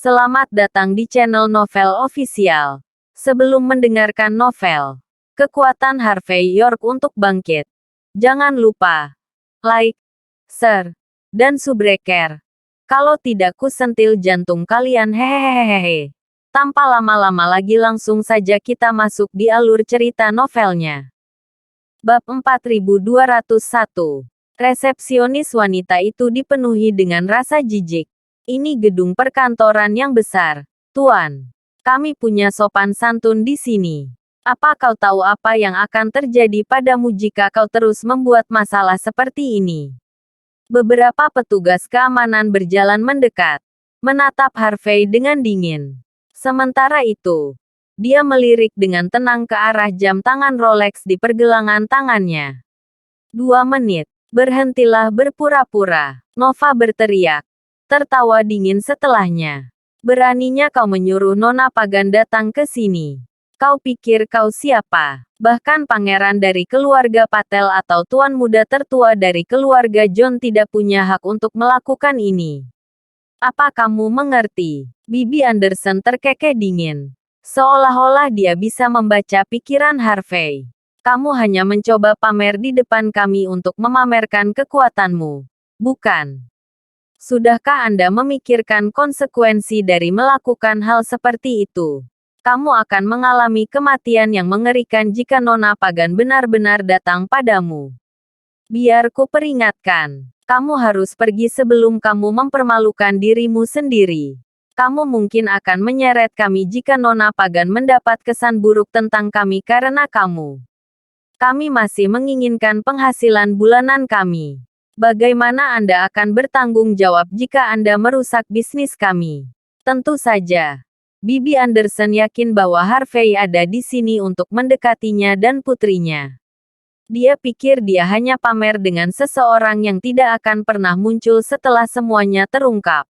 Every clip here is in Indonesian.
Selamat datang di channel Novel Official. Sebelum mendengarkan novel Kekuatan Harvey York untuk Bangkit, jangan lupa like, share, dan subscribe. Kalau tidak kusentil jantung kalian hehehehe. Tanpa lama-lama lagi langsung saja kita masuk di alur cerita novelnya. Bab 4201. Resepsionis wanita itu dipenuhi dengan rasa jijik. Ini gedung perkantoran yang besar, Tuan. Kami punya sopan santun di sini. Apa kau tahu apa yang akan terjadi padamu jika kau terus membuat masalah seperti ini? Beberapa petugas keamanan berjalan mendekat, menatap Harvey dengan dingin. Sementara itu, dia melirik dengan tenang ke arah jam tangan Rolex di pergelangan tangannya. 2 menit. Berhentilah berpura-pura, Nova berteriak. Tertawa dingin setelahnya. Beraninya kau menyuruh Nona Pagan datang ke sini. Kau pikir kau siapa? Bahkan pangeran dari keluarga Patel atau tuan muda tertua dari keluarga John tidak punya hak untuk melakukan ini. Apa kamu mengerti? Bibi Anderson terkekeh dingin. Seolah-olah dia bisa membaca pikiran Harvey. Kamu hanya mencoba pamer di depan kami untuk memamerkan kekuatanmu. Bukan? Sudahkah Anda memikirkan konsekuensi dari melakukan hal seperti itu? Kamu akan mengalami kematian yang mengerikan jika Nona Pagan benar-benar datang padamu. Biar ku peringatkan, kamu harus pergi sebelum kamu mempermalukan dirimu sendiri. Kamu mungkin akan menyeret kami jika Nona Pagan mendapat kesan buruk tentang kami karena kamu. Kami masih menginginkan penghasilan bulanan kami. Bagaimana Anda akan bertanggung jawab jika Anda merusak bisnis kami? Tentu saja. Bibi Anderson yakin bahwa Harvey ada di sini untuk mendekatinya dan putrinya. Dia pikir dia hanya pamer dengan seseorang yang tidak akan pernah muncul setelah semuanya terungkap.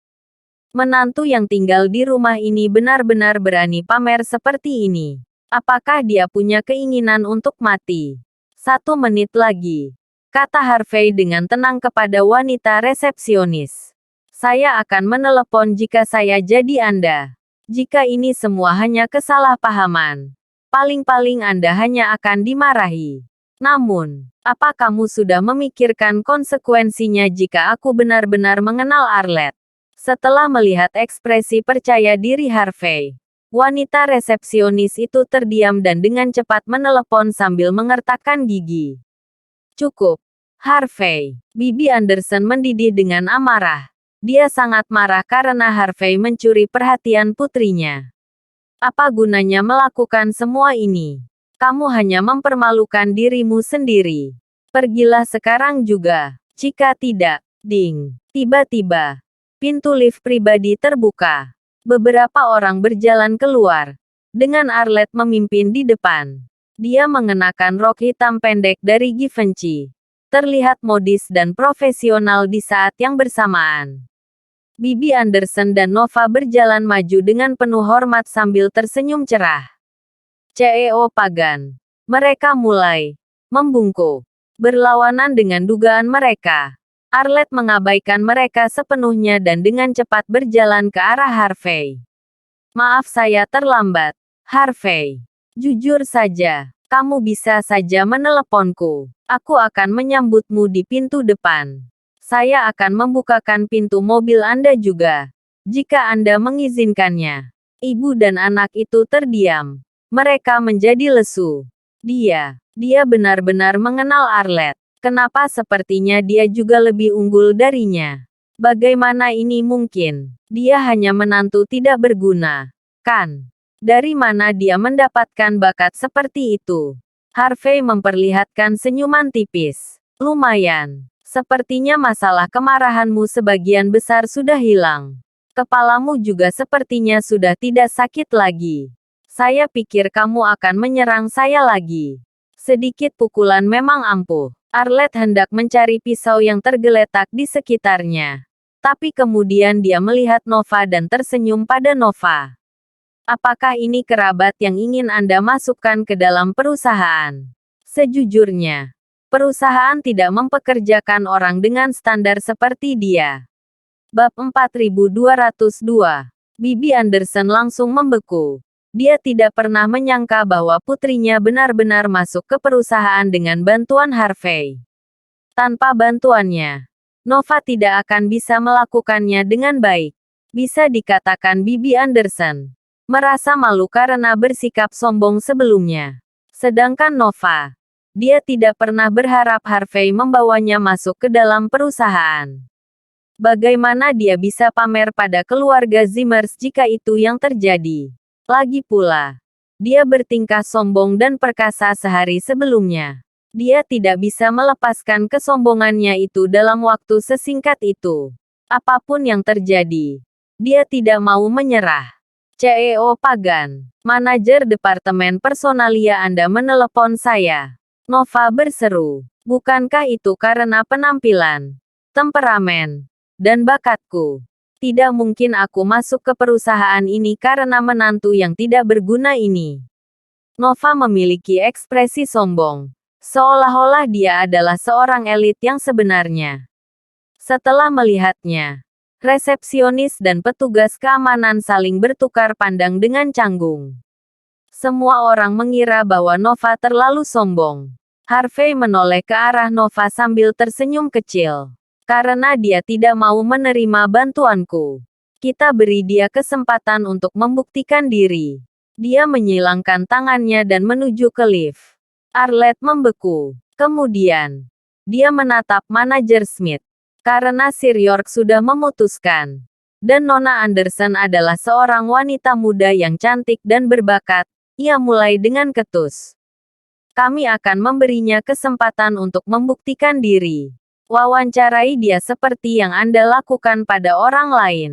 Menantu yang tinggal di rumah ini benar-benar berani pamer seperti ini. Apakah dia punya keinginan untuk mati? 1 menit lagi, kata Harvey dengan tenang kepada wanita resepsionis. Saya akan menelepon jika saya jadi Anda. Jika ini semua hanya kesalahpahaman, paling-paling Anda hanya akan dimarahi. Namun, apa kamu sudah memikirkan konsekuensinya jika aku benar-benar mengenal Arlette? Setelah melihat ekspresi percaya diri Harvey, wanita resepsionis itu terdiam dan dengan cepat menelepon sambil mengertakkan gigi. Cukup, Harvey. Bibi Anderson mendidih dengan amarah. Dia sangat marah karena Harvey mencuri perhatian putrinya. Apa gunanya melakukan semua ini? Kamu hanya mempermalukan dirimu sendiri. Pergilah sekarang juga. Jika tidak, ding. Tiba-tiba, pintu lift pribadi terbuka. Beberapa orang berjalan keluar, dengan Arlette memimpin di depan. Dia mengenakan rok hitam pendek dari Givenchy. Terlihat modis dan profesional di saat yang bersamaan. Bibi Anderson dan Nova berjalan maju dengan penuh hormat sambil tersenyum cerah. CEO Pagan. Mereka mulai membungkuk. Berlawanan dengan dugaan mereka. Arlette mengabaikan mereka sepenuhnya dan dengan cepat berjalan ke arah Harvey. Maaf saya terlambat, Harvey. Jujur saja, kamu bisa saja meneleponku. Aku akan menyambutmu di pintu depan. Saya akan membukakan pintu mobil Anda juga, jika Anda mengizinkannya. Ibu dan anak itu terdiam. Mereka menjadi lesu. Dia benar-benar mengenal Arlette. Kenapa sepertinya dia juga lebih unggul darinya? Bagaimana ini mungkin? Dia hanya menantu tidak berguna, kan? Dari mana dia mendapatkan bakat seperti itu? Harvey memperlihatkan senyuman tipis. Lumayan. Sepertinya masalah kemarahanmu sebagian besar sudah hilang. Kepalamu juga sepertinya sudah tidak sakit lagi. Saya pikir kamu akan menyerang saya lagi. Sedikit pukulan memang ampuh. Arlette hendak mencari pisau yang tergeletak di sekitarnya. Tapi kemudian dia melihat Nova dan tersenyum pada Nova. Apakah ini kerabat yang ingin Anda masukkan ke dalam perusahaan? Sejujurnya, perusahaan tidak mempekerjakan orang dengan standar seperti dia. Bab 4202. Bibi Anderson langsung membeku. Dia tidak pernah menyangka bahwa putrinya benar-benar masuk ke perusahaan dengan bantuan Harvey. Tanpa bantuannya, Nova tidak akan bisa melakukannya dengan baik. Bisa dikatakan Bibi Anderson merasa malu karena bersikap sombong sebelumnya. Sedangkan Nova, dia tidak pernah berharap Harvey membawanya masuk ke dalam perusahaan. Bagaimana dia bisa pamer pada keluarga Zimmers jika itu yang terjadi? Lagi pula, dia bertingkah sombong dan perkasa sehari sebelumnya. Dia tidak bisa melepaskan kesombongannya itu dalam waktu sesingkat itu. Apapun yang terjadi, dia tidak mau menyerah. CEO Pagan, manajer departemen personalia Anda menelepon saya. Nova berseru. Bukankah itu karena penampilan, temperamen, dan bakatku? Tidak mungkin aku masuk ke perusahaan ini karena menantu yang tidak berguna ini. Nova memiliki ekspresi sombong, seolah-olah dia adalah seorang elit yang sebenarnya. Setelah melihatnya, resepsionis dan petugas keamanan saling bertukar pandang dengan canggung. Semua orang mengira bahwa Nova terlalu sombong. Harvey menoleh ke arah Nova sambil tersenyum kecil. Karena dia tidak mau menerima bantuanku. Kita beri dia kesempatan untuk membuktikan diri. Dia menyilangkan tangannya dan menuju ke lift. Arlette membeku. Kemudian, dia menatap manajer Smith. Karena Sir York sudah memutuskan. Dan Nona Anderson adalah seorang wanita muda yang cantik dan berbakat, ia mulai dengan ketus. Kami akan memberinya kesempatan untuk membuktikan diri. Wawancarai dia seperti yang Anda lakukan pada orang lain.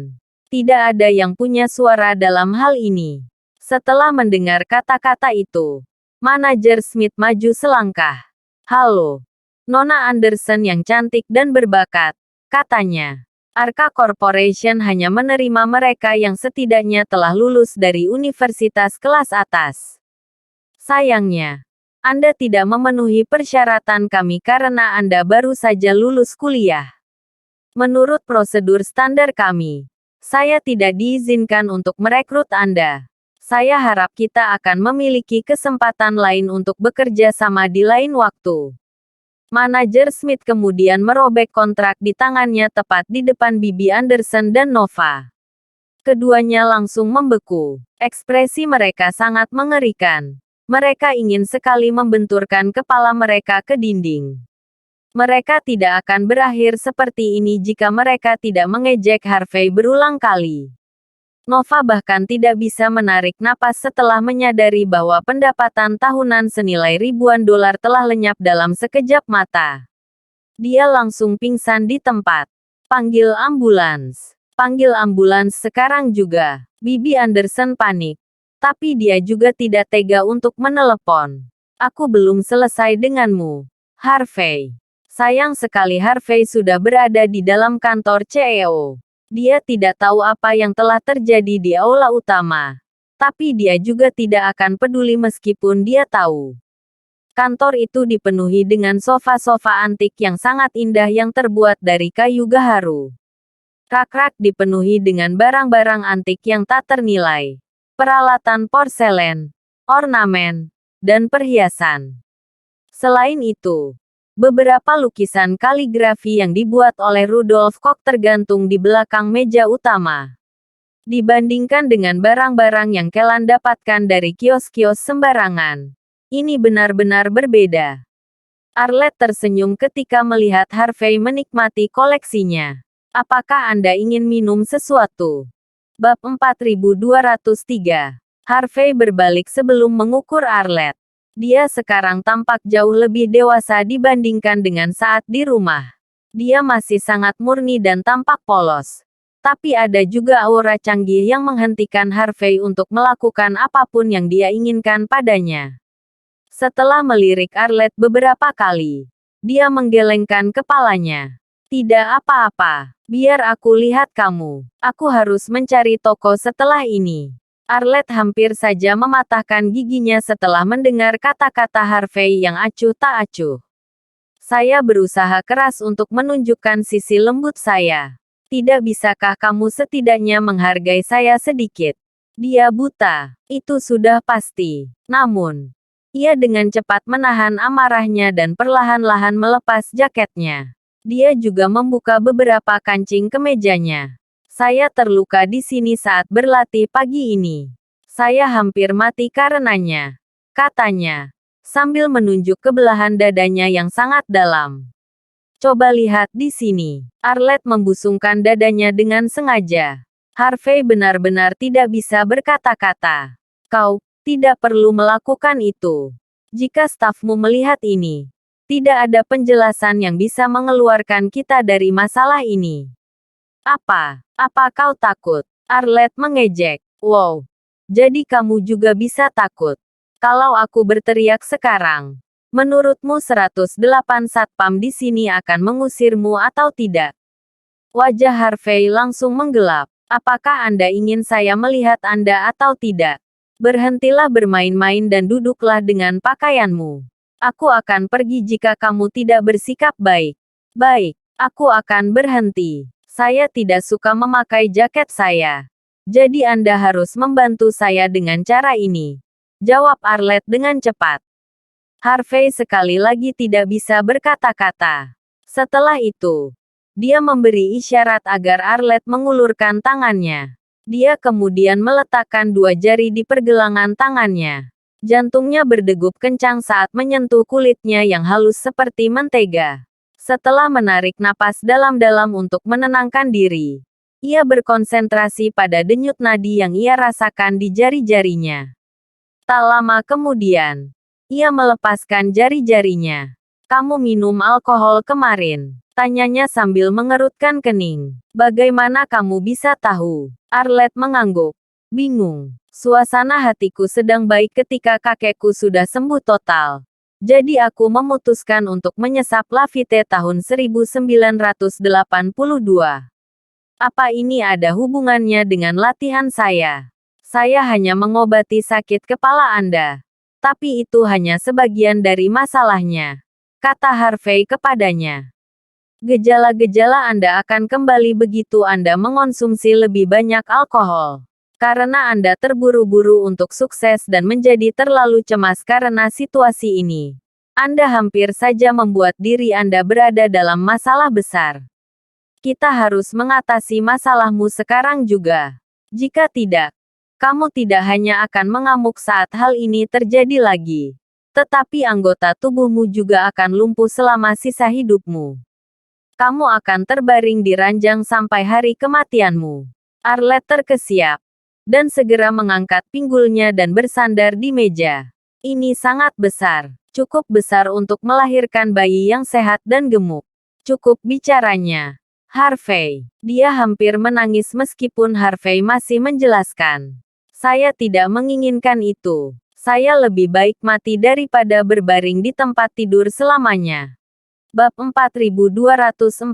Tidak ada yang punya suara dalam hal ini. Setelah mendengar kata-kata itu, manajer Smith maju selangkah. Halo, Nona Anderson yang cantik dan berbakat, katanya. Arca Corporation hanya menerima mereka yang setidaknya telah lulus dari universitas kelas atas. Sayangnya, Anda tidak memenuhi persyaratan kami karena Anda baru saja lulus kuliah. Menurut prosedur standar kami, saya tidak diizinkan untuk merekrut Anda. Saya harap kita akan memiliki kesempatan lain untuk bekerja sama di lain waktu. Manajer Smith kemudian merobek kontrak di tangannya tepat di depan Bibi Anderson dan Nova. Keduanya langsung membeku. Ekspresi mereka sangat mengerikan. Mereka ingin sekali membenturkan kepala mereka ke dinding. Mereka tidak akan berakhir seperti ini jika mereka tidak mengejek Harvey berulang kali. Nova bahkan tidak bisa menarik napas setelah menyadari bahwa pendapatan tahunan senilai ribuan dolar telah lenyap dalam sekejap mata. Dia langsung pingsan di tempat. Panggil ambulans. Panggil ambulans sekarang juga. Bibi Anderson panik. Tapi dia juga tidak tega untuk menelepon. Aku belum selesai denganmu, Harvey. Sayang sekali Harvey sudah berada di dalam kantor CEO. Dia tidak tahu apa yang telah terjadi di aula utama. Tapi dia juga tidak akan peduli meskipun dia tahu. Kantor itu dipenuhi dengan sofa-sofa antik yang sangat indah yang terbuat dari kayu gaharu. Rak-rak dipenuhi dengan barang-barang antik yang tak ternilai. Peralatan porselen, ornamen, dan perhiasan. Selain itu, beberapa lukisan kaligrafi yang dibuat oleh Rudolf Koch tergantung di belakang meja utama. Dibandingkan dengan barang-barang yang Kellan dapatkan dari kios-kios sembarangan, ini benar-benar berbeda. Arlette tersenyum ketika melihat Harvey menikmati koleksinya. Apakah Anda ingin minum sesuatu? Bab 4203. Harvey berbalik sebelum mengukur Arlette. Dia sekarang tampak jauh lebih dewasa dibandingkan dengan saat di rumah. Dia masih sangat murni dan tampak polos. Tapi ada juga aura canggih yang menghentikan Harvey untuk melakukan apapun yang dia inginkan padanya. Setelah melirik Arlette beberapa kali, dia menggelengkan kepalanya. Tidak apa-apa, biar aku lihat kamu. Aku harus mencari toko setelah ini. Arlette hampir saja mematahkan giginya setelah mendengar kata-kata Harvey yang acuh tak acuh. Saya berusaha keras untuk menunjukkan sisi lembut saya. Tidak bisakah kamu setidaknya menghargai saya sedikit? Dia buta. Itu sudah pasti. Namun, ia dengan cepat menahan amarahnya dan perlahan-lahan melepas jaketnya. Dia juga membuka beberapa kancing kemejanya. Saya terluka di sini saat berlatih pagi ini. Saya hampir mati karenanya, katanya, sambil menunjuk ke belahan dadanya yang sangat dalam. Coba lihat di sini. Arlette membusungkan dadanya dengan sengaja. Harvey benar-benar tidak bisa berkata-kata. Kau tidak perlu melakukan itu. Jika stafmu melihat ini, tidak ada penjelasan yang bisa mengeluarkan kita dari masalah ini. Apa kau takut? Arlette mengejek. Wow. Jadi kamu juga bisa takut. Kalau aku berteriak sekarang, menurutmu 108 satpam di sini akan mengusirmu atau tidak? Wajah Harvey langsung menggelap. Apakah Anda ingin saya melihat Anda atau tidak? Berhentilah bermain-main dan duduklah dengan pakaianmu. Aku akan pergi jika kamu tidak bersikap baik. Baik, aku akan berhenti. Saya tidak suka memakai jaket saya. Jadi Anda harus membantu saya dengan cara ini. Jawab Arlette dengan cepat. Harvey sekali lagi tidak bisa berkata-kata. Setelah itu, dia memberi isyarat agar Arlette mengulurkan tangannya. Dia kemudian meletakkan 2 jari di pergelangan tangannya. Jantungnya berdegup kencang saat menyentuh kulitnya yang halus seperti mentega. Setelah menarik napas dalam-dalam untuk menenangkan diri, ia berkonsentrasi pada denyut nadi yang ia rasakan di jari-jarinya. Tak lama kemudian, ia melepaskan jari-jarinya. Kamu minum alkohol kemarin? Tanyanya sambil mengerutkan kening. Bagaimana kamu bisa tahu? Arlette mengangguk. Bingung. Suasana hatiku sedang baik ketika kakekku sudah sembuh total. Jadi aku memutuskan untuk menyesap Lafite tahun 1982. Apa ini ada hubungannya dengan latihan saya? Saya hanya mengobati sakit kepala Anda. Tapi itu hanya sebagian dari masalahnya, kata Harvey kepadanya. Gejala-gejala Anda akan kembali begitu Anda mengonsumsi lebih banyak alkohol. Karena Anda terburu-buru untuk sukses dan menjadi terlalu cemas karena situasi ini, Anda hampir saja membuat diri Anda berada dalam masalah besar. Kita harus mengatasi masalahmu sekarang juga. Jika tidak, kamu tidak hanya akan mengamuk saat hal ini terjadi lagi, tetapi anggota tubuhmu juga akan lumpuh selama sisa hidupmu. Kamu akan terbaring di ranjang sampai hari kematianmu. Arlette terkesiap dan segera mengangkat pinggulnya dan bersandar di meja. Ini sangat besar, cukup besar untuk melahirkan bayi yang sehat dan gemuk. Cukup bicaranya, Harvey. Dia hampir menangis meskipun Harvey masih menjelaskan. Saya tidak menginginkan itu. Saya lebih baik mati daripada berbaring di tempat tidur selamanya. Bab 4204.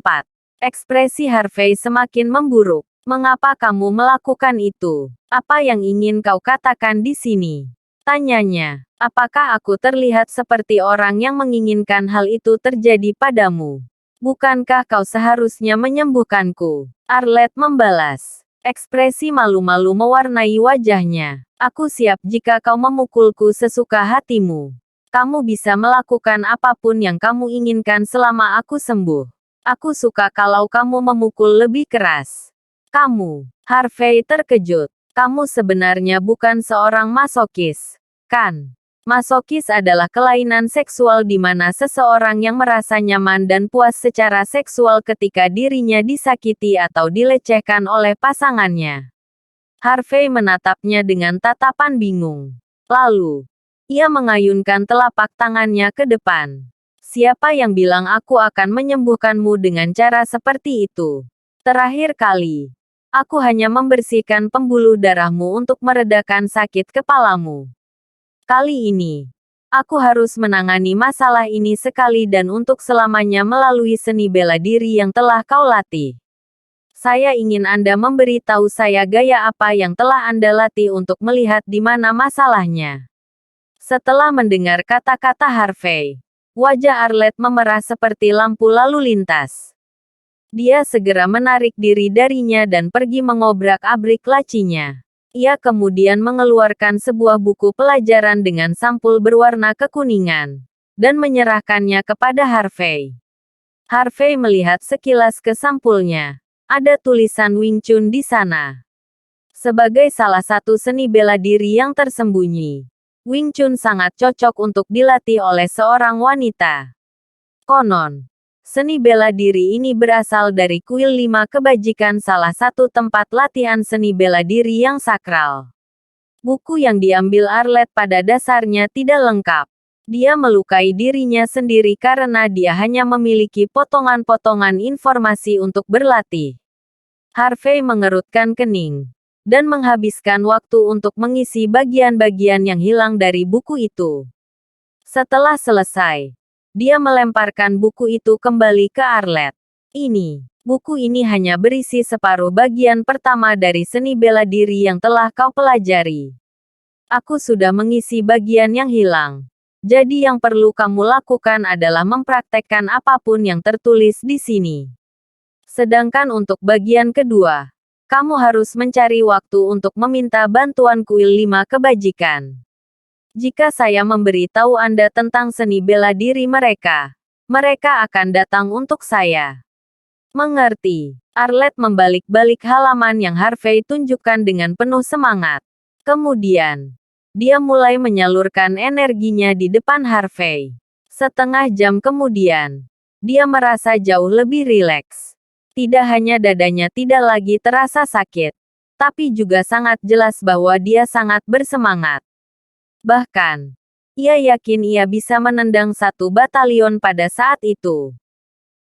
Ekspresi Harvey semakin memburuk. Mengapa kamu melakukan itu? Apa yang ingin kau katakan di sini? Tanyanya. Apakah aku terlihat seperti orang yang menginginkan hal itu terjadi padamu? Bukankah kau seharusnya menyembuhkanku? Arlette membalas. Ekspresi malu-malu mewarnai wajahnya. Aku siap jika kau memukulku sesuka hatimu. Kamu bisa melakukan apapun yang kamu inginkan selama aku sembuh. Aku suka kalau kamu memukul lebih keras. Kamu, Harvey terkejut. Kamu sebenarnya bukan seorang masokis, kan? Masokis adalah kelainan seksual di mana seseorang yang merasa nyaman dan puas secara seksual ketika dirinya disakiti atau dilecehkan oleh pasangannya. Harvey menatapnya dengan tatapan bingung. Lalu, ia mengayunkan telapak tangannya ke depan. Siapa yang bilang aku akan menyembuhkanmu dengan cara seperti itu? Terakhir kali, aku hanya membersihkan pembuluh darahmu untuk meredakan sakit kepalamu. Kali ini, aku harus menangani masalah ini sekali dan untuk selamanya melalui seni bela diri yang telah kau latih. Saya ingin Anda memberitahu saya gaya apa yang telah Anda latih untuk melihat di mana masalahnya. Setelah mendengar kata-kata Harvey, wajah Arlette memerah seperti lampu lalu lintas. Dia segera menarik diri darinya dan pergi mengobrak-abrik lacinya. Ia kemudian mengeluarkan sebuah buku pelajaran dengan sampul berwarna kekuningan dan menyerahkannya kepada Harvey. Harvey melihat sekilas ke sampulnya. Ada tulisan Wing Chun di sana. Sebagai salah satu seni bela diri yang tersembunyi, Wing Chun sangat cocok untuk dilatih oleh seorang wanita. Konon, seni bela diri ini berasal dari kuil 5 kebajikan, salah satu tempat latihan seni bela diri yang sakral. Buku yang diambil Arlette pada dasarnya tidak lengkap. Dia melukai dirinya sendiri karena dia hanya memiliki potongan-potongan informasi untuk berlatih. Harvey mengerutkan kening dan menghabiskan waktu untuk mengisi bagian-bagian yang hilang dari buku itu. Setelah selesai, dia melemparkan buku itu kembali ke Arlette. Buku ini hanya berisi separuh bagian pertama dari seni bela diri yang telah kau pelajari. Aku sudah mengisi bagian yang hilang. Jadi yang perlu kamu lakukan adalah mempraktekkan apapun yang tertulis di sini. Sedangkan untuk bagian kedua, kamu harus mencari waktu untuk meminta bantuan kuil 5 kebajikan. Jika saya memberi tahu Anda tentang seni bela diri mereka, mereka akan datang untuk saya. Mengerti? Arlette membalik-balik halaman yang Harvey tunjukkan dengan penuh semangat. Kemudian, dia mulai menyalurkan energinya di depan Harvey. Setengah jam kemudian, dia merasa jauh lebih rileks. Tidak hanya dadanya tidak lagi terasa sakit, tapi juga sangat jelas bahwa dia sangat bersemangat. Bahkan, ia yakin ia bisa menendang 1 batalion pada saat itu.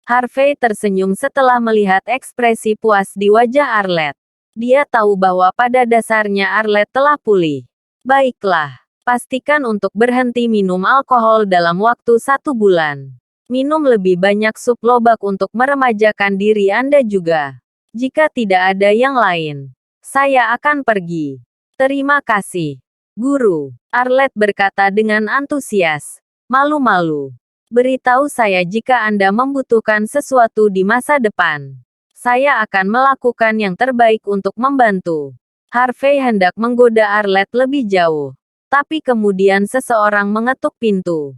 Harvey tersenyum setelah melihat ekspresi puas di wajah Arlette. Dia tahu bahwa pada dasarnya Arlette telah pulih. Baiklah, pastikan untuk berhenti minum alkohol dalam waktu 1 bulan. Minum lebih banyak sup lobak untuk meremajakan diri Anda juga. Jika tidak ada yang lain, saya akan pergi. Terima kasih, Guru. Arlette berkata dengan antusias. Malu-malu. Beritahu saya jika Anda membutuhkan sesuatu di masa depan. Saya akan melakukan yang terbaik untuk membantu. Harvey hendak menggoda Arlette lebih jauh. Tapi kemudian seseorang mengetuk pintu.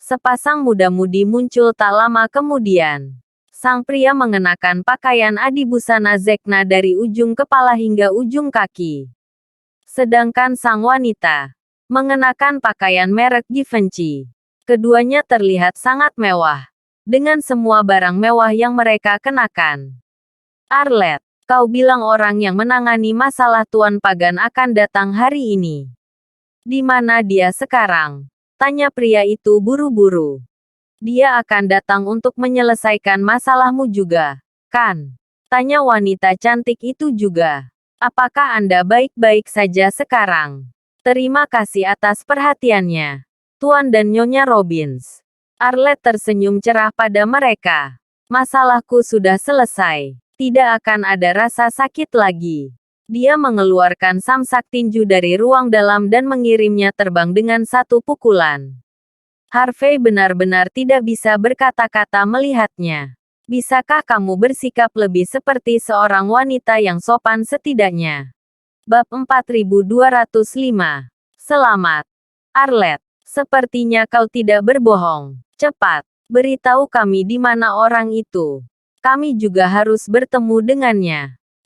Sepasang muda-mudi muncul tak lama kemudian. Sang pria mengenakan pakaian adibusana Zekna dari ujung kepala hingga ujung kaki. Sedangkan sang wanita mengenakan pakaian merek Givenchy. Keduanya terlihat sangat mewah, dengan semua barang mewah yang mereka kenakan. Arlette, kau bilang orang yang menangani masalah Tuan Pagan akan datang hari ini. Di mana dia sekarang? Tanya pria itu buru-buru. Dia akan datang untuk menyelesaikan masalahmu juga, kan? Tanya wanita cantik itu juga. Apakah Anda baik-baik saja sekarang? Terima kasih atas perhatiannya, Tuan dan Nyonya Robbins. Arlette tersenyum cerah pada mereka. Masalahku sudah selesai. Tidak akan ada rasa sakit lagi. Dia mengeluarkan samsak tinju dari ruang dalam dan mengirimnya terbang dengan 1 pukulan. Harvey benar-benar tidak bisa berkata-kata melihatnya. Bisakah kamu bersikap lebih seperti seorang wanita yang sopan setidaknya? Bab 4205. Selamat, Arlette. Sepertinya kau tidak berbohong. Cepat, beritahu kami di mana orang itu. Kami juga harus bertemu dengannya.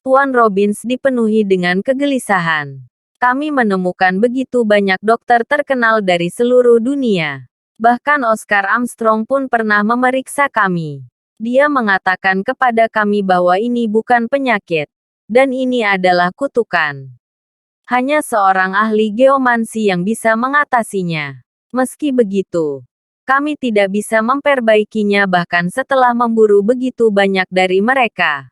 Tuan Robbins dipenuhi dengan kegelisahan. Kami menemukan begitu banyak dokter terkenal dari seluruh dunia. Bahkan Oscar Armstrong pun pernah memeriksa kami. Dia mengatakan kepada kami bahwa ini bukan penyakit. Dan ini adalah kutukan. Hanya seorang ahli geomansi yang bisa mengatasinya. Meski begitu, kami tidak bisa memperbaikinya bahkan setelah memburu begitu banyak dari mereka.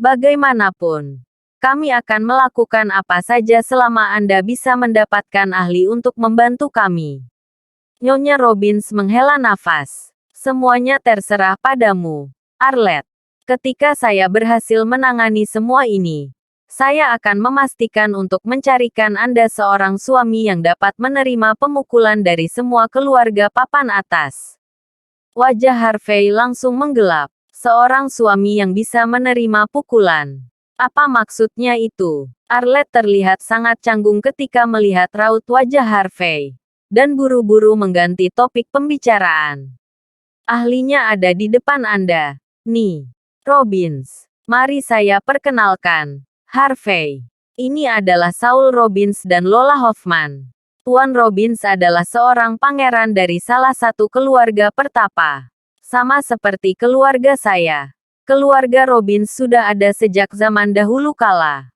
Bagaimanapun, kami akan melakukan apa saja selama Anda bisa mendapatkan ahli untuk membantu kami. Nyonya Robbins menghela nafas. Semuanya terserah padamu, Arlette. Ketika saya berhasil menangani semua ini, saya akan memastikan untuk mencarikan Anda seorang suami yang dapat menerima pemukulan dari semua keluarga papan atas. Wajah Harvey langsung menggelap. Seorang suami yang bisa menerima pukulan. Apa maksudnya itu? Arlette terlihat sangat canggung ketika melihat raut wajah Harvey. Dan buru-buru mengganti topik pembicaraan. Ahlinya ada di depan Anda. Nih, Robbins. Mari saya perkenalkan. Harvey. Ini adalah Saul Robbins dan Lola Hoffman. Tuan Robbins adalah seorang pangeran dari salah satu keluarga pertapa. Sama seperti keluarga saya. Keluarga Robbins sudah ada sejak zaman dahulu kala.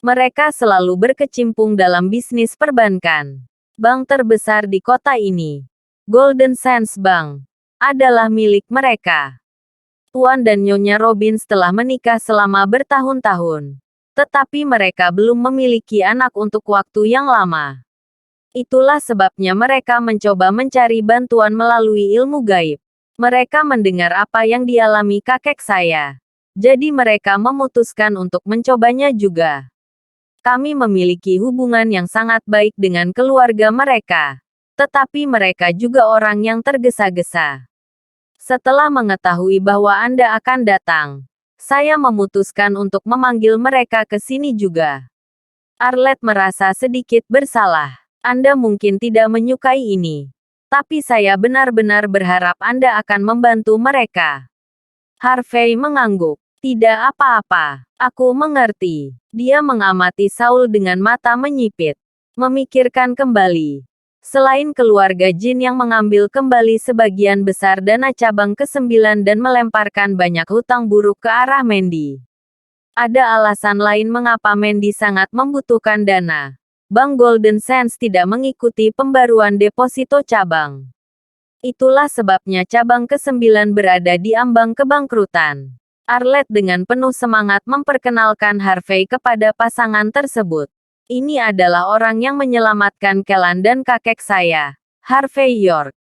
Mereka selalu berkecimpung dalam bisnis perbankan. Bank terbesar di kota ini, Golden Sands Bank, adalah milik mereka. Tuan dan Nyonya Robbins telah menikah selama bertahun-tahun. Tetapi mereka belum memiliki anak untuk waktu yang lama. Itulah sebabnya mereka mencoba mencari bantuan melalui ilmu gaib. Mereka mendengar apa yang dialami kakek saya. Jadi mereka memutuskan untuk mencobanya juga. Kami memiliki hubungan yang sangat baik dengan keluarga mereka. Tetapi mereka juga orang yang tergesa-gesa. Setelah mengetahui bahwa Anda akan datang, saya memutuskan untuk memanggil mereka ke sini juga. Arlette merasa sedikit bersalah. Anda mungkin tidak menyukai ini. Tapi saya benar-benar berharap Anda akan membantu mereka. Harvey mengangguk. Tidak apa-apa. Aku mengerti. Dia mengamati Saul dengan mata menyipit. Memikirkan kembali. Selain keluarga Jin yang mengambil kembali sebagian besar dana cabang ke-9 dan melemparkan banyak hutang buruk ke arah Mandy. Ada alasan lain mengapa Mandy sangat membutuhkan dana. Bank Golden Sands tidak mengikuti pembaruan deposito cabang. Itulah sebabnya cabang ke-9 berada di ambang kebangkrutan. Arlette dengan penuh semangat memperkenalkan Harvey kepada pasangan tersebut. Ini adalah orang yang menyelamatkan Kellan dan kakek saya, Harvey York.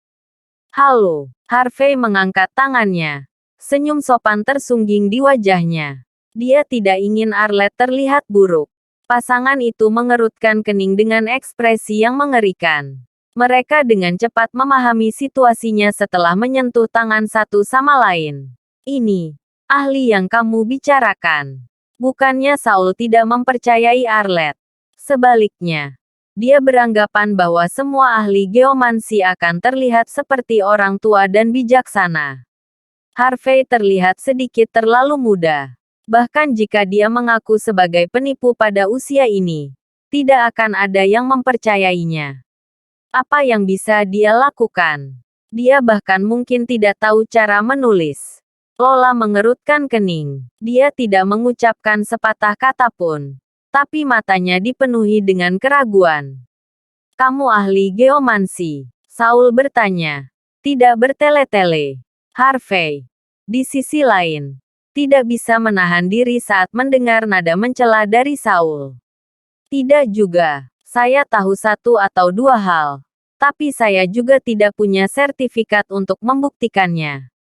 Halo, Harvey mengangkat tangannya. Senyum sopan tersungging di wajahnya. Dia tidak ingin Arlette terlihat buruk. Pasangan itu mengerutkan kening dengan ekspresi yang mengerikan. Mereka dengan cepat memahami situasinya setelah menyentuh tangan satu sama lain. Ini, ahli yang kamu bicarakan. Bukannya Saul tidak mempercayai Arlette. Sebaliknya, dia beranggapan bahwa semua ahli geomansi akan terlihat seperti orang tua dan bijaksana. Harvey terlihat sedikit terlalu muda. Bahkan jika dia mengaku sebagai penipu pada usia ini, tidak akan ada yang mempercayainya. Apa yang bisa dia lakukan? Dia bahkan mungkin tidak tahu cara menulis. Lola mengerutkan kening. Dia tidak mengucapkan sepatah kata pun. Tapi matanya dipenuhi dengan keraguan. Kamu ahli geomansi? Saul bertanya. Tidak bertele-tele. Harvey, di sisi lain, tidak bisa menahan diri saat mendengar nada mencela dari Saul. Tidak juga. Saya tahu satu atau dua hal. Tapi saya juga tidak punya sertifikat untuk membuktikannya.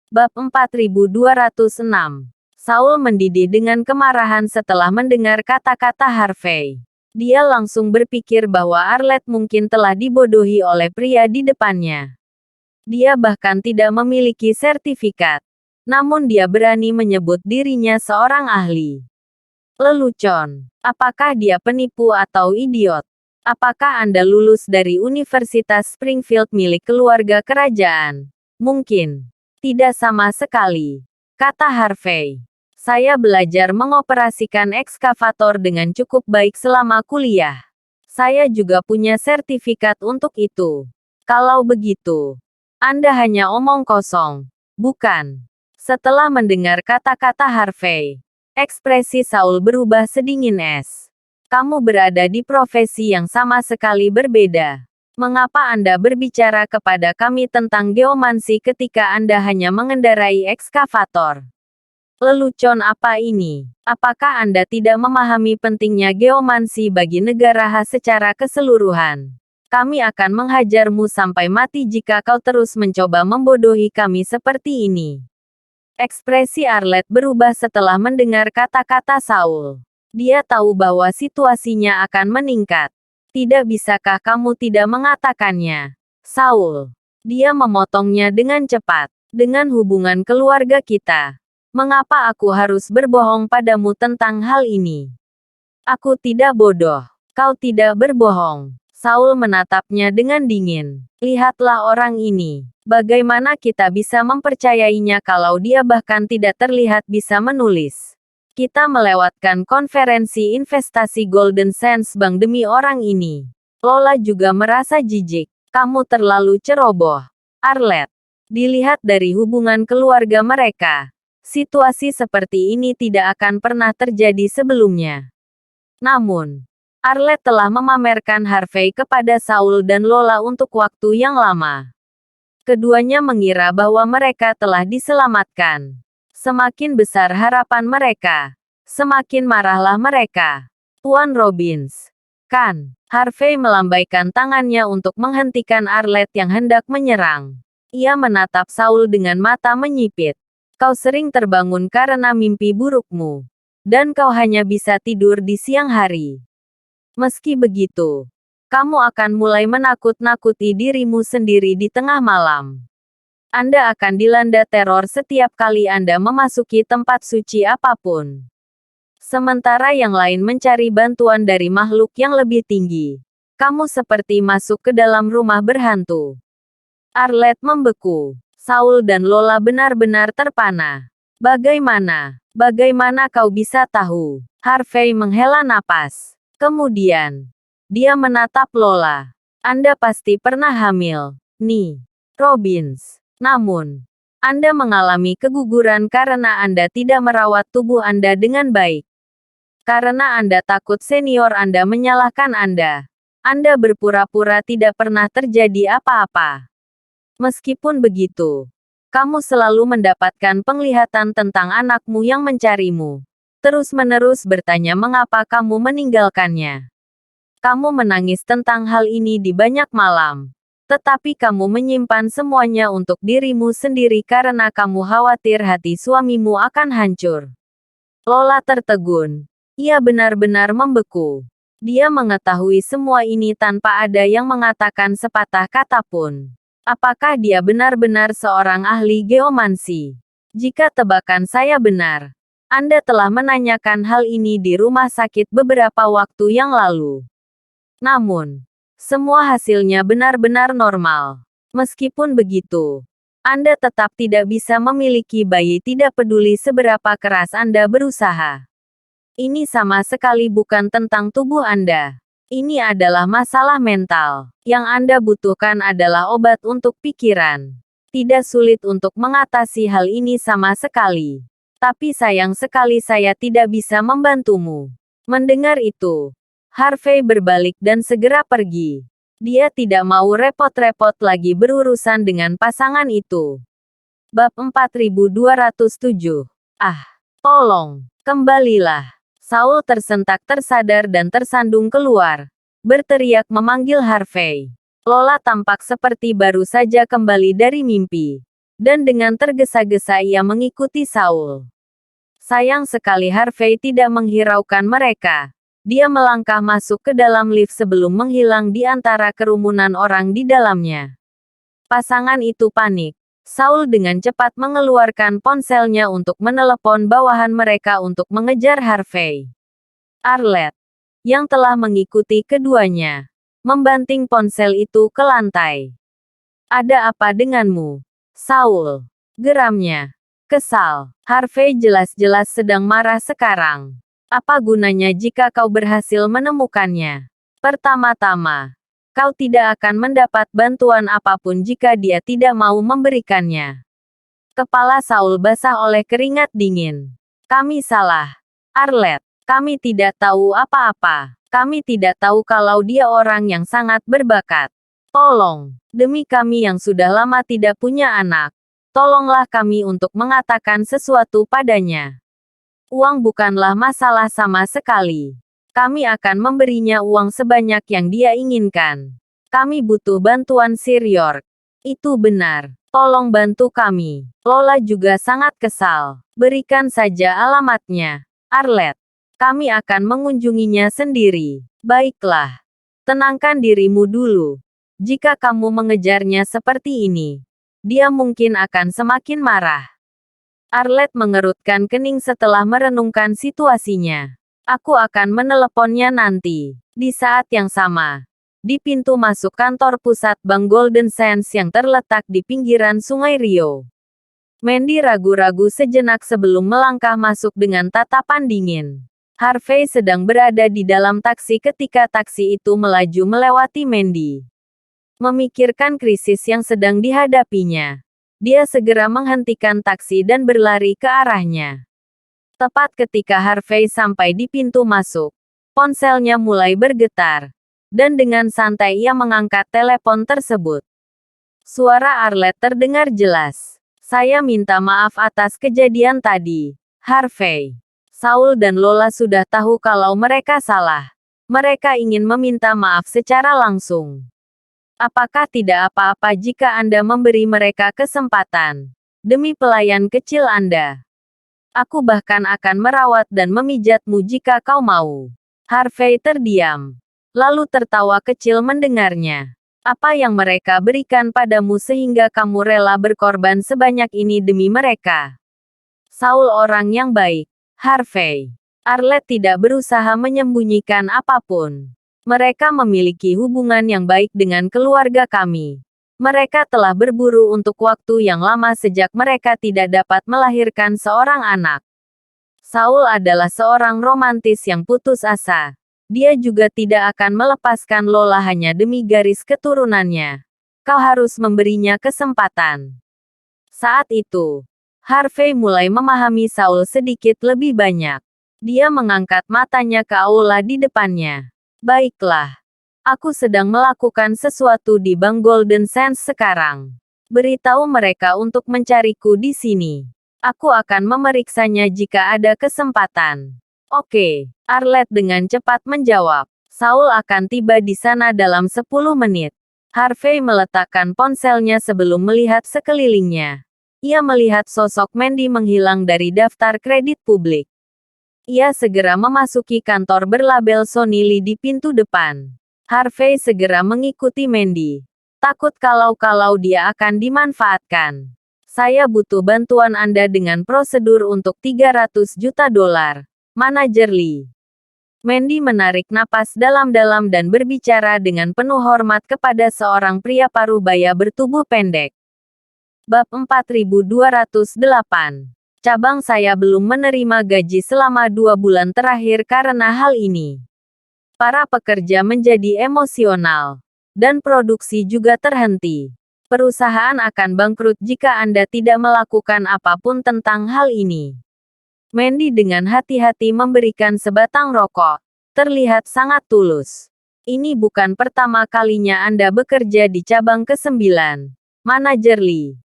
Bab 4206. Saul mendidih dengan kemarahan setelah mendengar kata-kata Harvey. Dia langsung berpikir bahwa Arlette mungkin telah dibodohi oleh pria di depannya. Dia bahkan tidak memiliki sertifikat. Namun dia berani menyebut dirinya seorang ahli. Lelucon. Apakah dia penipu atau idiot? Apakah Anda lulus dari Universitas Springfield milik keluarga kerajaan? Mungkin. Tidak sama sekali. Kata Harvey. Saya belajar mengoperasikan ekskavator dengan cukup baik selama kuliah. Saya juga punya sertifikat untuk itu. Kalau begitu, Anda hanya omong kosong, bukan? Setelah mendengar kata-kata Harvey, ekspresi Saul berubah sedingin es. Kamu berada di profesi yang sama sekali berbeda. Mengapa Anda berbicara kepada kami tentang geomansi ketika Anda hanya mengendarai ekskavator? Lelucon apa ini? Apakah Anda tidak memahami pentingnya geomansi bagi negara secara keseluruhan? Kami akan menghajarmu sampai mati jika kau terus mencoba membodohi kami seperti ini. Ekspresi Arlette berubah setelah mendengar kata-kata Saul. Dia tahu bahwa situasinya akan meningkat. Tidak bisakah kamu tidak mengatakannya, Saul? Dia memotongnya dengan cepat. Dengan hubungan keluarga kita. Mengapa aku harus berbohong padamu tentang hal ini? Aku tidak bodoh. Kau tidak berbohong. Saul menatapnya dengan dingin. Lihatlah orang ini. Bagaimana kita bisa mempercayainya kalau dia bahkan tidak terlihat bisa menulis? Kita melewatkan konferensi investasi Golden Sands Bank demi orang ini. Lola juga merasa jijik. Kamu terlalu ceroboh, Arlette. Dilihat dari hubungan keluarga mereka, situasi seperti ini tidak akan pernah terjadi sebelumnya. Namun, Arlette telah memamerkan Harvey kepada Saul dan Lola untuk waktu yang lama. Keduanya mengira bahwa mereka telah diselamatkan. Semakin besar harapan mereka, semakin marahlah mereka. Tuan Robbins. Kan, Harvey melambaikan tangannya untuk menghentikan Arlette yang hendak menyerang. Ia menatap Saul dengan mata menyipit. Kau sering terbangun karena mimpi burukmu. Dan kau hanya bisa tidur di siang hari. Meski begitu, kamu akan mulai menakut-nakuti dirimu sendiri di tengah malam. Anda akan dilanda teror setiap kali Anda memasuki tempat suci apapun. Sementara yang lain mencari bantuan dari makhluk yang lebih tinggi. Kamu seperti masuk ke dalam rumah berhantu. Arlette membeku. Saul dan Lola benar-benar terpana. Bagaimana kau bisa tahu? Harvey menghela napas. Kemudian, dia menatap Lola. Anda pasti pernah hamil, nih, Robbins. Namun, Anda mengalami keguguran karena Anda tidak merawat tubuh Anda dengan baik. Karena Anda takut senior Anda menyalahkan Anda. Anda berpura-pura tidak pernah terjadi apa-apa. Meskipun begitu, kamu selalu mendapatkan penglihatan tentang anakmu yang mencarimu. Terus-menerus bertanya mengapa kamu meninggalkannya. Kamu menangis tentang hal ini di banyak malam. Tetapi kamu menyimpan semuanya untuk dirimu sendiri karena kamu khawatir hati suamimu akan hancur. Lola tertegun. Ia benar-benar membeku. Dia mengetahui semua ini tanpa ada yang mengatakan sepatah kata pun. Apakah dia benar-benar seorang ahli geomansi? Jika tebakan saya benar, Anda telah menanyakan hal ini di rumah sakit beberapa waktu yang lalu. Namun, semua hasilnya benar-benar normal. Meskipun begitu, Anda tetap tidak bisa memiliki bayi tidak peduli seberapa keras Anda berusaha. Ini sama sekali bukan tentang tubuh Anda. Ini adalah masalah mental. Yang Anda butuhkan adalah obat untuk pikiran. Tidak sulit untuk mengatasi hal ini sama sekali. Tapi sayang sekali saya tidak bisa membantumu. Mendengar itu, Harvey berbalik dan segera pergi. Dia tidak mau repot-repot lagi berurusan dengan pasangan itu. Bab 4207. Tolong, kembalilah. Saul tersentak tersadar dan tersandung keluar. Berteriak memanggil Harvey. Lola tampak seperti baru saja kembali dari mimpi. Dan dengan tergesa-gesa ia mengikuti Saul. Sayang sekali Harvey tidak menghiraukan mereka. Dia melangkah masuk ke dalam lift sebelum menghilang di antara kerumunan orang di dalamnya. Pasangan itu panik. Saul dengan cepat mengeluarkan ponselnya untuk menelepon bawahan mereka untuk mengejar Harvey. Arlette, yang telah mengikuti keduanya, membanting ponsel itu ke lantai. Ada apa denganmu, Saul? Geramnya. Kesal. Harvey jelas-jelas sedang marah sekarang. Apa gunanya jika kau berhasil menemukannya? Pertama-tama, kau tidak akan mendapat bantuan apapun jika dia tidak mau memberikannya. Kepala Saul basah oleh keringat dingin. Kami salah, Arlette. Kami tidak tahu apa-apa. Kami tidak tahu kalau dia orang yang sangat berbakat. Tolong, demi kami yang sudah lama tidak punya anak, tolonglah kami untuk mengatakan sesuatu padanya. Uang bukanlah masalah sama sekali. Kami akan memberinya uang sebanyak yang dia inginkan. Kami butuh bantuan Sir York. Itu benar. Tolong bantu kami. Lola juga sangat kesal. Berikan saja alamatnya, Arlette. Kami akan mengunjunginya sendiri. Baiklah. Tenangkan dirimu dulu. Jika kamu mengejarnya seperti ini, dia mungkin akan semakin marah. Arlet mengerutkan kening setelah merenungkan situasinya. Aku akan meneleponnya nanti. Di saat yang sama, di pintu masuk kantor pusat Bank Golden Sands yang terletak di pinggiran Sungai Rio, Mandy ragu-ragu sejenak sebelum melangkah masuk dengan tatapan dingin. Harvey sedang berada di dalam taksi ketika taksi itu melaju melewati Mandy. Memikirkan krisis yang sedang dihadapinya, dia segera menghentikan taksi dan berlari ke arahnya. Tepat ketika Harvey sampai di pintu masuk, ponselnya mulai bergetar, dan dengan santai ia mengangkat telepon tersebut. Suara Arlet terdengar jelas. Saya minta maaf atas kejadian tadi, Harvey. Saul dan Lola sudah tahu kalau mereka salah. Mereka ingin meminta maaf secara langsung. Apakah tidak apa-apa jika Anda memberi mereka kesempatan? Demi pelayan kecil Anda. Aku bahkan akan merawat dan memijatmu jika kau mau. Harvey terdiam. Lalu tertawa kecil mendengarnya. Apa yang mereka berikan padamu sehingga kamu rela berkorban sebanyak ini demi mereka? Saul orang yang baik, Harvey. Arlet tidak berusaha menyembunyikan apapun. Mereka memiliki hubungan yang baik dengan keluarga kami. Mereka telah berburu untuk waktu yang lama sejak mereka tidak dapat melahirkan seorang anak. Saul adalah seorang romantis yang putus asa. Dia juga tidak akan melepaskan Lola hanya demi garis keturunannya. Kau harus memberinya kesempatan. Saat itu, Harvey mulai memahami Saul sedikit lebih banyak. Dia mengangkat matanya ke aula di depannya. Baiklah. Aku sedang melakukan sesuatu di Bank Golden Sands sekarang. Beritahu mereka untuk mencariku di sini. Aku akan memeriksanya jika ada kesempatan. Oke, Arlet dengan cepat menjawab. Saul akan tiba di sana dalam 10 menit. Harvey meletakkan ponselnya sebelum melihat sekelilingnya. Ia melihat sosok Mandy menghilang dari daftar kredit publik. Ia segera memasuki kantor berlabel Sonny Lee di pintu depan. Harvey segera mengikuti Mandy. Takut kalau dia akan dimanfaatkan. Saya butuh bantuan Anda dengan prosedur untuk 300 juta dolar. Manajer Lee. Mandy menarik napas dalam-dalam dan berbicara dengan penuh hormat kepada seorang pria parubaya bertubuh pendek. Bab 4208. Cabang saya belum menerima gaji selama 2 bulan terakhir karena hal ini. Para pekerja menjadi emosional. Dan produksi juga terhenti. Perusahaan akan bangkrut jika Anda tidak melakukan apapun tentang hal ini. Mandy dengan hati-hati memberikan sebatang rokok. Terlihat sangat tulus. Ini bukan pertama kalinya Anda bekerja di cabang ke-9. Manajer Lee.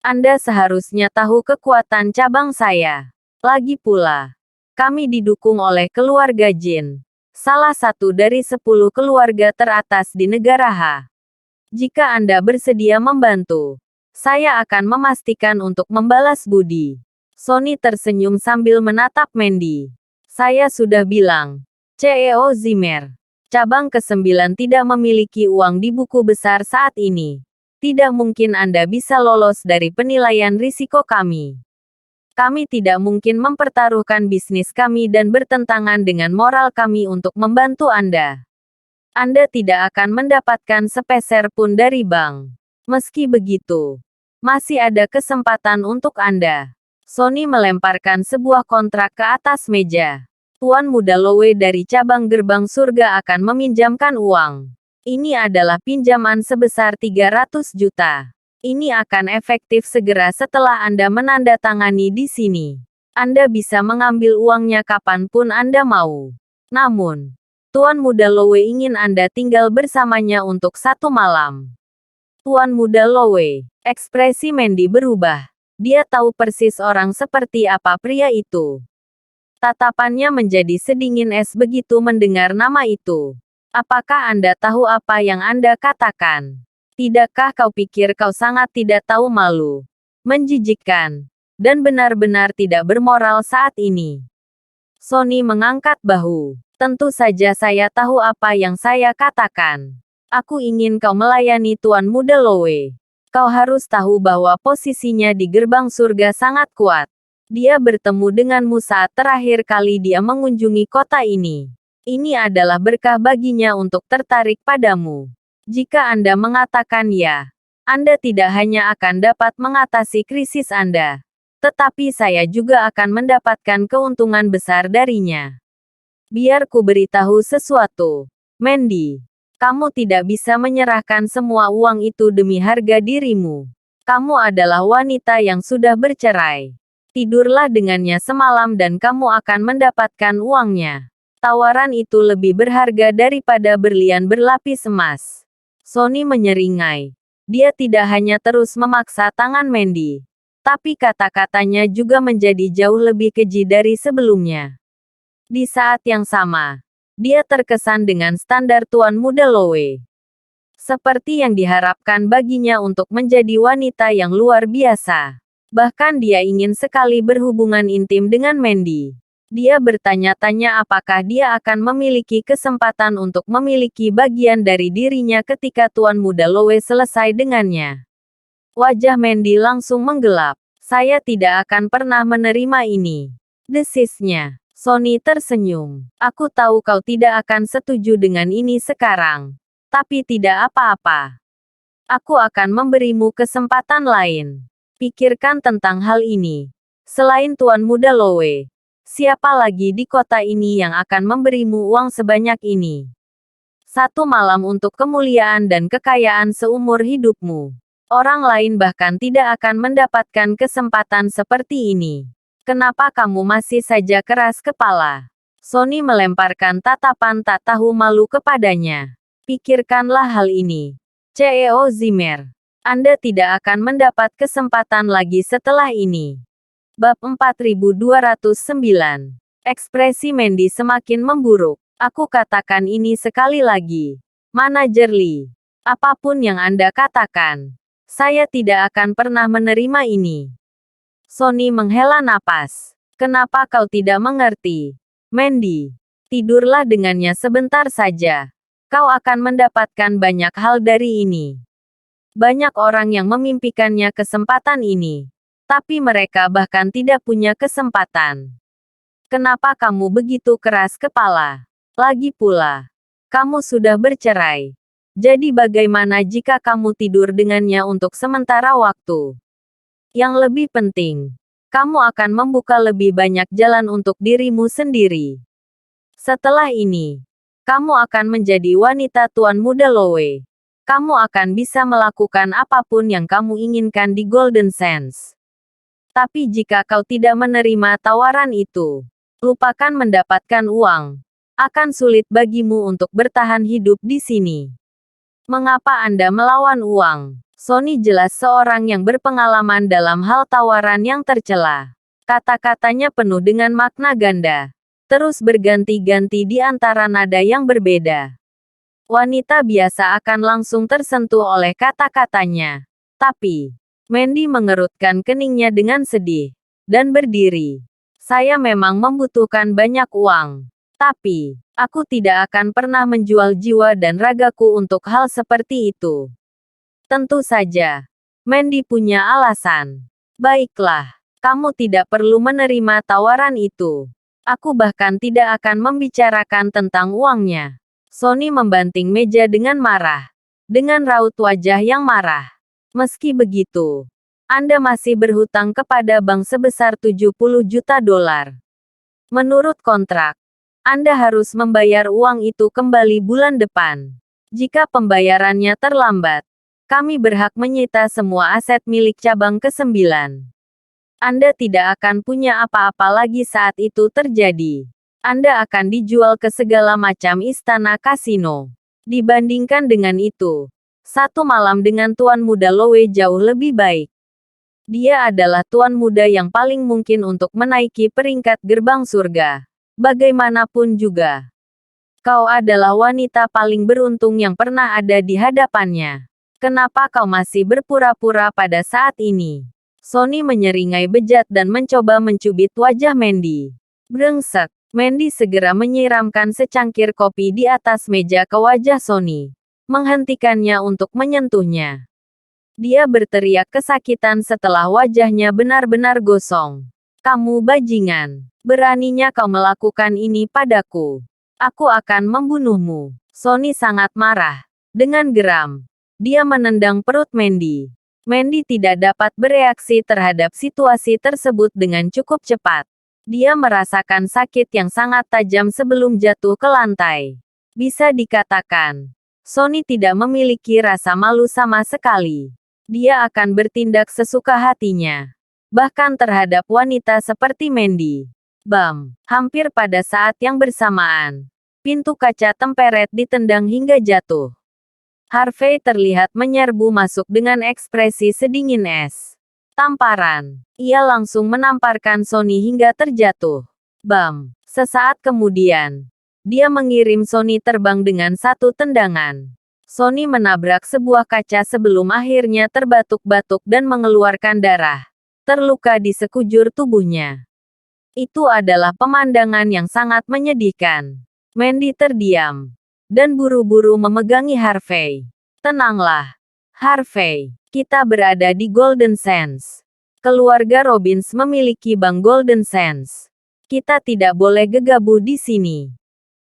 Anda seharusnya tahu kekuatan cabang saya. Lagi pula, kami didukung oleh keluarga Jin. Salah satu dari 10 keluarga teratas di negara H. Jika Anda bersedia membantu, saya akan memastikan untuk membalas budi. Sonny tersenyum sambil menatap Mandy. Saya sudah bilang, CEO Zimmer. Cabang ke-9 tidak memiliki uang di buku besar saat ini. Tidak mungkin Anda bisa lolos dari penilaian risiko kami. Kami tidak mungkin mempertaruhkan bisnis kami dan bertentangan dengan moral kami untuk membantu Anda. Anda tidak akan mendapatkan sepeser pun dari bank. Meski begitu, masih ada kesempatan untuk Anda. Sonny melemparkan sebuah kontrak ke atas meja. Tuan Muda Lowe dari cabang Gerbang Surga akan meminjamkan uang. Ini adalah pinjaman sebesar 300 juta. Ini akan efektif segera setelah Anda menandatangani di sini. Anda bisa mengambil uangnya kapanpun Anda mau. Namun, Tuan Muda Lowe ingin Anda tinggal bersamanya untuk 1 malam. Tuan Muda Lowe, ekspresi Mandy berubah. Dia tahu persis orang seperti apa pria itu. Tatapannya menjadi sedingin es begitu mendengar nama itu. Apakah Anda tahu apa yang Anda katakan? Tidakkah kau pikir kau sangat tidak tahu malu, menjijikkan, dan benar-benar tidak bermoral saat ini? Sonny mengangkat bahu. Tentu saja saya tahu apa yang saya katakan. Aku ingin kau melayani Tuan Muda Lowe. Kau harus tahu bahwa posisinya di gerbang surga sangat kuat. Dia bertemu denganmu saat terakhir kali dia mengunjungi kota ini. Ini adalah berkah baginya untuk tertarik padamu. Jika Anda mengatakan ya, Anda tidak hanya akan dapat mengatasi krisis Anda, tetapi saya juga akan mendapatkan keuntungan besar darinya. Biar ku beritahu sesuatu, Mandy. Kamu tidak bisa menyerahkan semua uang itu demi harga dirimu. Kamu adalah wanita yang sudah bercerai. Tidurlah dengannya semalam dan kamu akan mendapatkan uangnya. Tawaran itu lebih berharga daripada berlian berlapis emas. Sonny menyeringai. Dia tidak hanya terus memaksa tangan Mandy, tapi kata-katanya juga menjadi jauh lebih keji dari sebelumnya. Di saat yang sama, dia terkesan dengan standar tuan muda Lowe. Seperti yang diharapkan baginya untuk menjadi wanita yang luar biasa. Bahkan dia ingin sekali berhubungan intim dengan Mandy. Dia bertanya-tanya apakah dia akan memiliki kesempatan untuk memiliki bagian dari dirinya ketika Tuan Muda Lowe selesai dengannya. Wajah Mandy langsung menggelap. Saya tidak akan pernah menerima ini. Desisnya. Sonny tersenyum. Aku tahu kau tidak akan setuju dengan ini sekarang. Tapi tidak apa-apa. Aku akan memberimu kesempatan lain. Pikirkan tentang hal ini. Selain Tuan Muda Lowe, siapa lagi di kota ini yang akan memberimu uang sebanyak ini? Satu malam untuk kemuliaan dan kekayaan seumur hidupmu. Orang lain bahkan tidak akan mendapatkan kesempatan seperti ini. Kenapa kamu masih saja keras kepala? Sonny melemparkan tatapan tak tahu malu kepadanya. Pikirkanlah hal ini. CEO Zimmer. Anda tidak akan mendapat kesempatan lagi setelah ini. Bab 4209. Ekspresi Mandy semakin memburuk. Aku katakan ini sekali lagi. Manajer Lee. Apapun yang Anda katakan, saya tidak akan pernah menerima ini. Sonny menghela napas. Kenapa kau tidak mengerti? Mandy. Tidurlah dengannya sebentar saja. Kau akan mendapatkan banyak hal dari ini. Banyak orang yang memimpikannya kesempatan ini. Tapi mereka bahkan tidak punya kesempatan. Kenapa kamu begitu keras kepala? Lagi pula, kamu sudah bercerai. Jadi bagaimana jika kamu tidur dengannya untuk sementara waktu? Yang lebih penting, kamu akan membuka lebih banyak jalan untuk dirimu sendiri. Setelah ini, kamu akan menjadi wanita Tuan Muda Lowe. Kamu akan bisa melakukan apapun yang kamu inginkan di Golden Sands. Tapi jika kau tidak menerima tawaran itu, lupakan mendapatkan uang. Akan sulit bagimu untuk bertahan hidup di sini. Mengapa Anda melawan uang? Sonny jelas seorang yang berpengalaman dalam hal tawaran yang tercela. Kata-katanya penuh dengan makna ganda. Terus berganti-ganti di antara nada yang berbeda. Wanita biasa akan langsung tersentuh oleh kata-katanya. Tapi, Mandy mengerutkan keningnya dengan sedih. Dan berdiri. Saya memang membutuhkan banyak uang. Tapi, aku tidak akan pernah menjual jiwa dan ragaku untuk hal seperti itu. Tentu saja. Mandy punya alasan. Baiklah, kamu tidak perlu menerima tawaran itu. Aku bahkan tidak akan membicarakan tentang uangnya. Sonny membanting meja dengan marah. Dengan raut wajah yang marah. Meski begitu, Anda masih berhutang kepada bank sebesar 70 juta dolar. Menurut kontrak, Anda harus membayar uang itu kembali bulan depan. Jika pembayarannya terlambat, kami berhak menyita semua aset milik cabang ke-9. Anda tidak akan punya apa-apa lagi saat itu terjadi. Anda akan dijual ke segala macam istana kasino. Dibandingkan dengan itu, satu malam dengan Tuan Muda Lowe jauh lebih baik. Dia adalah Tuan Muda yang paling mungkin untuk menaiki peringkat gerbang surga. Bagaimanapun juga, kau adalah wanita paling beruntung yang pernah ada di hadapannya. Kenapa kau masih berpura-pura pada saat ini? Sonny menyeringai bejat dan mencoba mencubit wajah Mandy. Brengsek. Mandy segera menyiramkan secangkir kopi di atas meja ke wajah Sonny. Menghentikannya untuk menyentuhnya. Dia berteriak kesakitan setelah wajahnya benar-benar gosong. Kamu bajingan. Beraninya kau melakukan ini padaku. Aku akan membunuhmu. Sonny sangat marah. Dengan geram, dia menendang perut Mandy. Mandy tidak dapat bereaksi terhadap situasi tersebut dengan cukup cepat. Dia merasakan sakit yang sangat tajam sebelum jatuh ke lantai. Bisa dikatakan, Sonny tidak memiliki rasa malu sama sekali. Dia akan bertindak sesuka hatinya. Bahkan terhadap wanita seperti Mandy. Bam! Hampir pada saat yang bersamaan, pintu kaca temperet ditendang hingga jatuh. Harvey terlihat menyerbu masuk dengan ekspresi sedingin es. Tamparan. Ia langsung menamparkan Sonny hingga terjatuh. Bam! Sesaat kemudian, dia mengirim Sonny terbang dengan satu tendangan. Sonny menabrak sebuah kaca sebelum akhirnya terbatuk-batuk dan mengeluarkan darah. Terluka di sekujur tubuhnya. Itu adalah pemandangan yang sangat menyedihkan. Mandy terdiam dan buru-buru memegangi Harvey. Tenanglah, Harvey. Kita berada di Golden Sands. Keluarga Robbins memiliki bank Golden Sands. Kita tidak boleh gegabah di sini.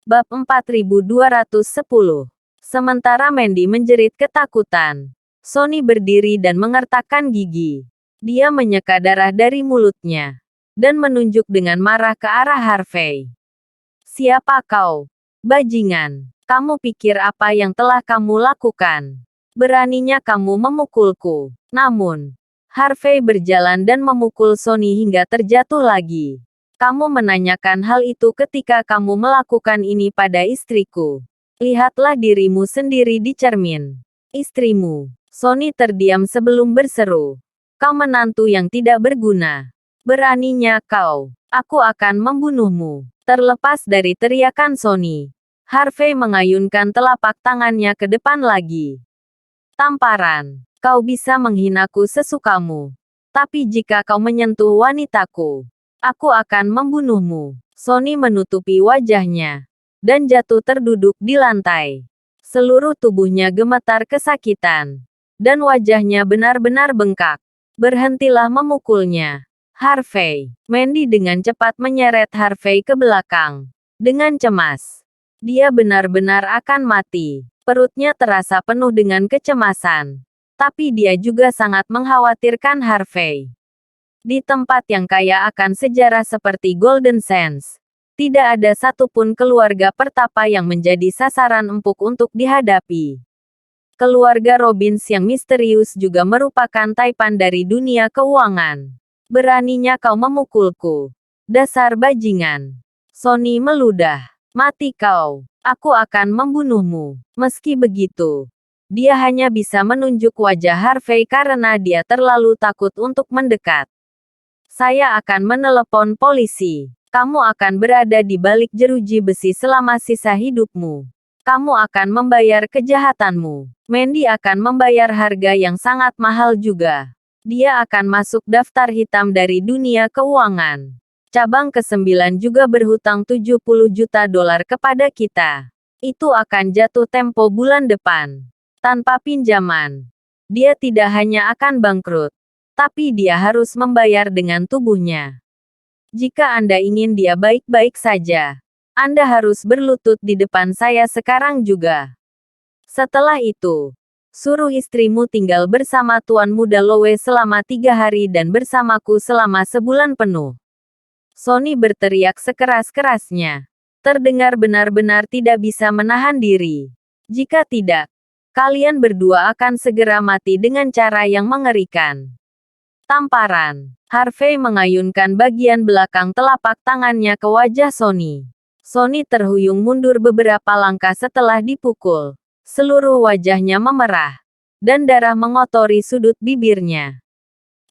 Bab 4210. Sementara Mandy menjerit ketakutan, Sonny berdiri dan mengertakkan gigi. Dia menyeka darah dari mulutnya dan menunjuk dengan marah ke arah Harvey. Siapa kau? Bajingan. Kamu pikir apa yang telah kamu lakukan? Beraninya kamu memukulku. Namun, Harvey berjalan dan memukul Sonny hingga terjatuh lagi. Kamu menanyakan hal itu ketika kamu melakukan ini pada istriku. Lihatlah dirimu sendiri di cermin. Istrimu. Sonny terdiam sebelum berseru. Kau menantu yang tidak berguna. Beraninya kau. Aku akan membunuhmu. Terlepas dari teriakan Sonny, Harvey mengayunkan telapak tangannya ke depan lagi. Tamparan. Kau bisa menghinaku sesukamu. Tapi jika kau menyentuh wanitaku, aku akan membunuhmu. Sonny menutupi wajahnya dan jatuh terduduk di lantai. Seluruh tubuhnya gemetar kesakitan, dan wajahnya benar-benar bengkak. Berhentilah memukulnya, Harvey. Mandy dengan cepat menyeret Harvey ke belakang. Dengan cemas, dia benar-benar akan mati. Perutnya terasa penuh dengan kecemasan. Tapi dia juga sangat mengkhawatirkan Harvey. Di tempat yang kaya akan sejarah seperti Golden Sands, tidak ada satupun keluarga pertapa yang menjadi sasaran empuk untuk dihadapi. Keluarga Robbins yang misterius juga merupakan taipan dari dunia keuangan. Beraninya kau memukulku. Dasar bajingan. Sonny meludah. Mati kau. Aku akan membunuhmu. Meski begitu, dia hanya bisa menunjuk wajah Harvey karena dia terlalu takut untuk mendekat. Saya akan menelepon polisi. Kamu akan berada di balik jeruji besi selama sisa hidupmu. Kamu akan membayar kejahatanmu. Mandy akan membayar harga yang sangat mahal juga. Dia akan masuk daftar hitam dari dunia keuangan. Cabang ke-9 juga berhutang 70 juta dolar kepada kita. Itu akan jatuh tempo bulan depan. Tanpa pinjaman, dia tidak hanya akan bangkrut, tapi dia harus membayar dengan tubuhnya. Jika Anda ingin dia baik-baik saja, Anda harus berlutut di depan saya sekarang juga. Setelah itu, suruh istrimu tinggal bersama Tuan Muda Lowe selama 3 hari dan bersamaku selama sebulan penuh. Sonny berteriak sekeras-kerasnya. Terdengar benar-benar tidak bisa menahan diri. Jika tidak, kalian berdua akan segera mati dengan cara yang mengerikan. Tamparan. Harvey mengayunkan bagian belakang telapak tangannya ke wajah Sonny. Sonny terhuyung mundur beberapa langkah setelah dipukul. Seluruh wajahnya memerah, dan darah mengotori sudut bibirnya.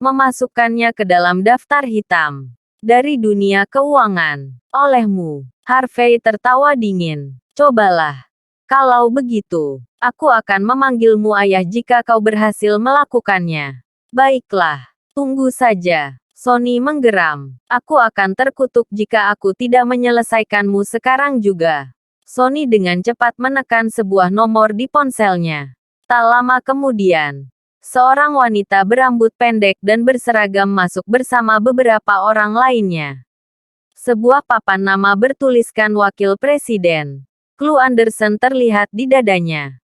Memasukkannya ke dalam daftar hitam dari dunia keuangan. Olehmu. Harvey tertawa dingin. Cobalah. Kalau begitu, aku akan memanggilmu ayah jika kau berhasil melakukannya. Baiklah. Tunggu saja. Sonny menggeram. Aku akan terkutuk jika aku tidak menyelesaikanmu sekarang juga. Sonny dengan cepat menekan sebuah nomor di ponselnya. Tak lama kemudian, Seorang wanita berambut pendek dan berseragam masuk bersama beberapa orang lainnya. Sebuah papan nama bertuliskan Wakil Presiden. Chloe Anderson terlihat di dadanya.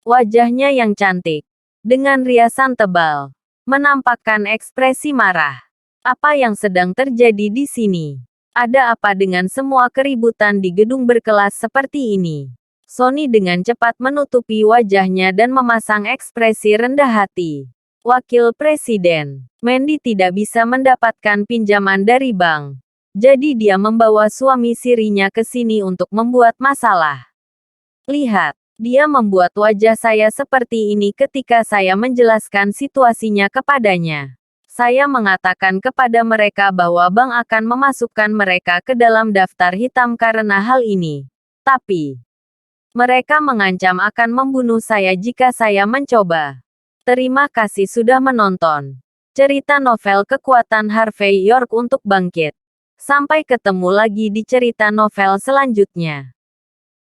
Wajahnya yang cantik, dengan riasan tebal, menampakkan ekspresi marah. Apa yang sedang terjadi di sini? Ada apa dengan semua keributan di gedung berkelas seperti ini? Sonny dengan cepat menutupi wajahnya dan memasang ekspresi rendah hati. Wakil Presiden, Mandy tidak bisa mendapatkan pinjaman dari bank. Jadi dia membawa suami sirinya ke sini untuk membuat masalah. Lihat, dia membuat wajah saya seperti ini ketika saya menjelaskan situasinya kepadanya. Saya mengatakan kepada mereka bahwa bank akan memasukkan mereka ke dalam daftar hitam karena hal ini. Tapi, mereka mengancam akan membunuh saya jika saya mencoba. Terima kasih sudah menonton. Cerita novel Kekuatan Harvey York untuk Bangkit. Sampai ketemu lagi di cerita novel selanjutnya.